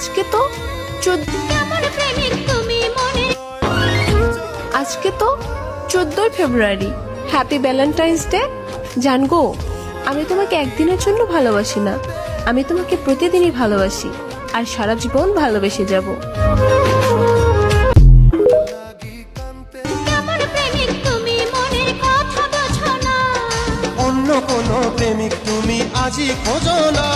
আজকে তো আজকে তো 14ই ফেব্রুয়ারি। Happy valentine's day. জানগো, আমি তোমাকে একদিনের জন্য ভালোবাসি না, আমি তোমাকে প্রতিদিনই ভালোবাসি আর সারা জীবন ভালোবেসে যাব। অন্য কোনো প্রেমিক তুমি আজই খোঁজো না।